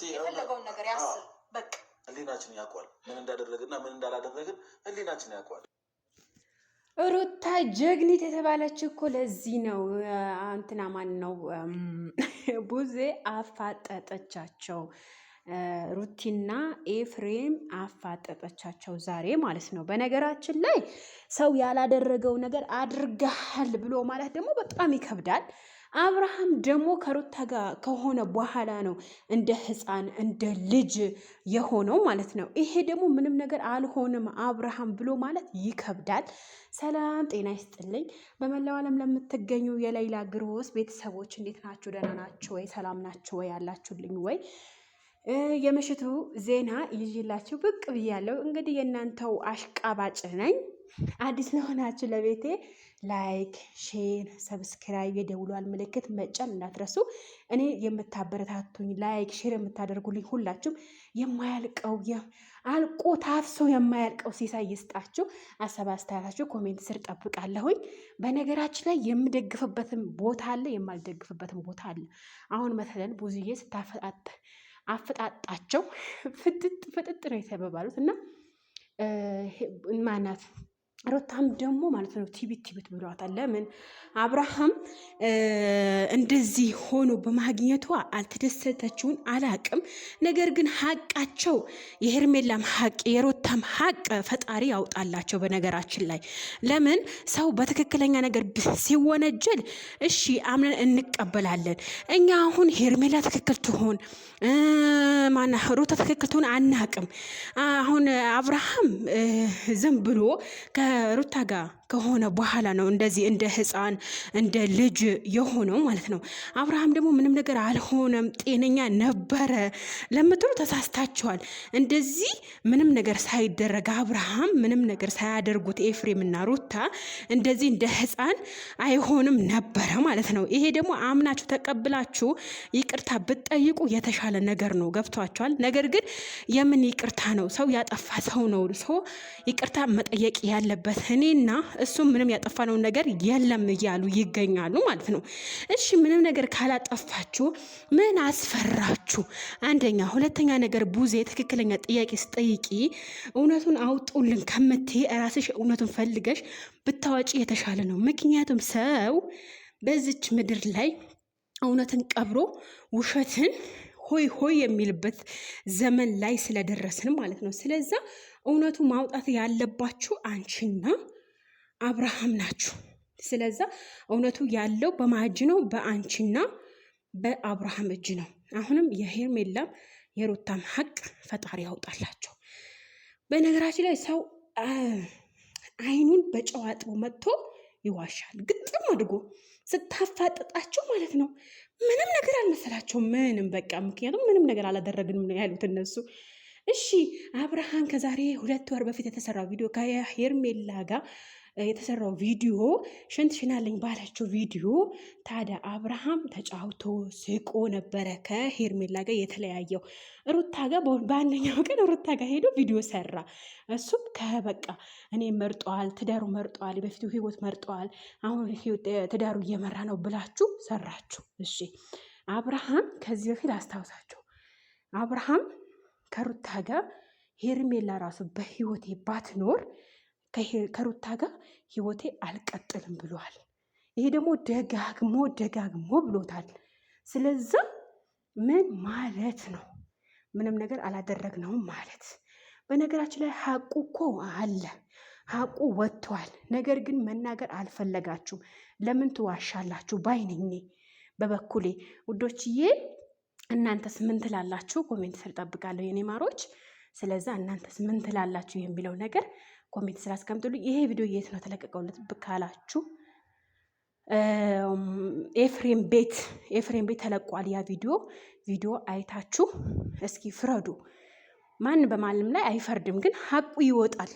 የፈለገውን ነገር ያስብ። በቃ ህሊናችን ያውቀዋል ምን እንዳደረግና ምን እንዳላደረግን ህሊናችን ያውቀዋል። ሩታ ጀግኒት የተባለች እኮ ለዚህ ነው። እንትና ማን ነው ቡዜ አፋጠጠቻቸው። ሩቲና ኤፍሬም አፋጠጠቻቸው ዛሬ ማለት ነው። በነገራችን ላይ ሰው ያላደረገው ነገር አድርገሃል ብሎ ማለት ደግሞ በጣም ይከብዳል። አብርሃም ደግሞ ከሩታ ጋር ከሆነ በኋላ ነው እንደ ህፃን እንደ ልጅ የሆነው ማለት ነው። ይሄ ደግሞ ምንም ነገር አልሆንም አብርሃም ብሎ ማለት ይከብዳል። ሰላም ጤና ይስጥልኝ። በመላው ዓለም ለምትገኙ የሌይላ ግሮስ ቤተሰቦች እንዴት ናችሁ? ደህና ናችሁ ወይ? ሰላም ናችሁ ወይ? ያላችሁልኝ ወይ? የምሽቱ ዜና ይዤላችሁ ብቅ ብያለሁ። እንግዲህ የእናንተው አሽቃባጭ ነኝ። አዲስ ለሆናችሁ ለቤቴ ላይክ፣ ሼር፣ ሰብስክራይብ የደውሏል ምልክት መጫን እንዳትረሱ። እኔ የምታበረታቱኝ ላይክ፣ ሼር የምታደርጉልኝ ሁላችሁም የማያልቀው አልቆ ታፍሶ የማያልቀው ሲሳይ ይስጣችሁ። ሀሳብ አስተያየታችሁ ኮሜንት ስር ጠብቃለሁኝ። በነገራችን ላይ የምደግፍበትም ቦታ አለ፣ የማልደግፍበትም ቦታ አለ። አሁን መተለን ብዙዬ አፈጣጣቸው ፍጥጥ ነው የተባባሉት እና ማናት ሩታም ደግሞ ማለት ነው ቲቢት ብሏታል። ለምን አብርሃም እንደዚህ ሆኖ በማግኘቷ አልተደሰተችውን አላቅም። ነገር ግን ሀቃቸው የሄርሜላም ሀቅ የሩታም ሀቅ ፈጣሪ ያውጣላቸው። በነገራችን ላይ ለምን ሰው በትክክለኛ ነገር ሲወነጀል እሺ አምነን እንቀበላለን። እኛ አሁን ሄርሜላ ትክክል ትሆን ማና ሩታ ትክክል ትሆን አናቅም። አሁን አብርሃም ዝም ብሎ ከሩታ ጋር ከሆነ በኋላ ነው እንደዚህ እንደ ህፃን እንደ ልጅ የሆነው ማለት ነው። አብርሃም ደግሞ ምንም ነገር አልሆነም፣ ጤነኛ ነበረ ለምትሉ ተሳስታችኋል። እንደዚህ ምንም ነገር ሳይደረግ አብርሃም ምንም ነገር ሳያደርጉት ኤፍሬም እና ሩታ እንደዚህ እንደ ህፃን አይሆንም ነበረ ማለት ነው። ይሄ ደግሞ አምናችሁ ተቀብላችሁ ይቅርታ ብትጠይቁ የተሻለ ነገር ነው። ገብቷችኋል? ነገር ግን የምን ይቅርታ ነው? ሰው ያጠፋ ሰው ነው ሰው ይቅርታ መጠየቅ ያለበት። እኔና እሱም ምንም ያጠፋነው ነገር የለም እያሉ ይገኛሉ ማለት ነው። እሺ ምንም ነገር ካላጠፋችሁ ምን አስፈራችሁ? አንደኛ። ሁለተኛ ነገር ቡዜ ትክክለኛ ጥያቄ ስጠይቂ እውነቱን አውጡልን ከምትይ ራስሽ እውነቱን ፈልገሽ ብታወጪ የተሻለ ነው። ምክንያቱም ሰው በዚች ምድር ላይ እውነትን ቀብሮ ውሸትን ሆይ ሆይ የሚልበት ዘመን ላይ ስለደረስን ማለት ነው። ስለዛ እውነቱ ማውጣት ያለባችሁ አንቺና አብርሃም ናችሁ። ስለዛ እውነቱ ያለው በማጅ ነው፣ በአንቺና በአብርሃም እጅ ነው። አሁንም የሄርሜላም የሩታም ሀቅ ፈጣሪ ያውጣላቸው። በነገራችን ላይ ሰው አይኑን በጨው አጥቦ መጥቶ ይዋሻል። ግጥም አድርጎ ስታፋጠጣቸው ማለት ነው ምንም ነገር አልመሰላቸው ምንም በቃ። ምክንያቱም ምንም ነገር አላደረግንም ነው ያሉት እነሱ። እሺ አብርሃም ከዛሬ 2 ወር በፊት የተሰራው ቪዲዮ ከሄርሜላ ጋር የተሰራው ቪዲዮ ሽንት ሽናለኝ ባላቸው ቪዲዮ ታዲያ አብርሃም ተጫውቶ ስቆ ነበረ ከሄርሜላ ጋር የተለያየው። ሩታ ጋር በአንደኛው ቀን ሩታ ጋር ሄዶ ቪዲዮ ሰራ። እሱም ከበቃ እኔ መርጧል፣ ትዳሩ መርጧል፣ በፊቱ ህይወት መርጧል፣ አሁን ትዳሩ እየመራ ነው ብላችሁ ሰራችሁ። እሺ አብርሃም ከዚህ በፊት አስታውሳችሁ አብርሃም ከሩታ ጋር ሄርሜላ ራሱ በህይወቴ ባትኖር ከሩታ ጋር ህይወቴ አልቀጥልም ብሏል። ይሄ ደግሞ ደጋግሞ ብሎታል። ስለዛ ምን ማለት ነው? ምንም ነገር አላደረግነውም ማለት። በነገራችን ላይ ሀቁ እኮ አለ፣ ሀቁ ወጥቷል። ነገር ግን መናገር አልፈለጋችሁም። ለምን ትዋሻላችሁ? ባይነኝ በበኩሌ ውዶችዬ። እናንተስ ምን ትላላችሁ? ኮሜንት ስር ጠብቃለሁ የኔ ማሮች። ስለዛ እናንተስ ምን ትላላችሁ የሚለው ነገር ኮሜንት ስር አስቀምጡልኝ። ይሄ ቪዲዮ የት ነው ተለቀቀውለት ብካላችሁ ኤፍሬም ቤት ተለቋል። ያ ቪዲዮ አይታችሁ እስኪ ፍረዱ። ማን በማንም ላይ አይፈርድም፣ ግን ሀቁ ይወጣል።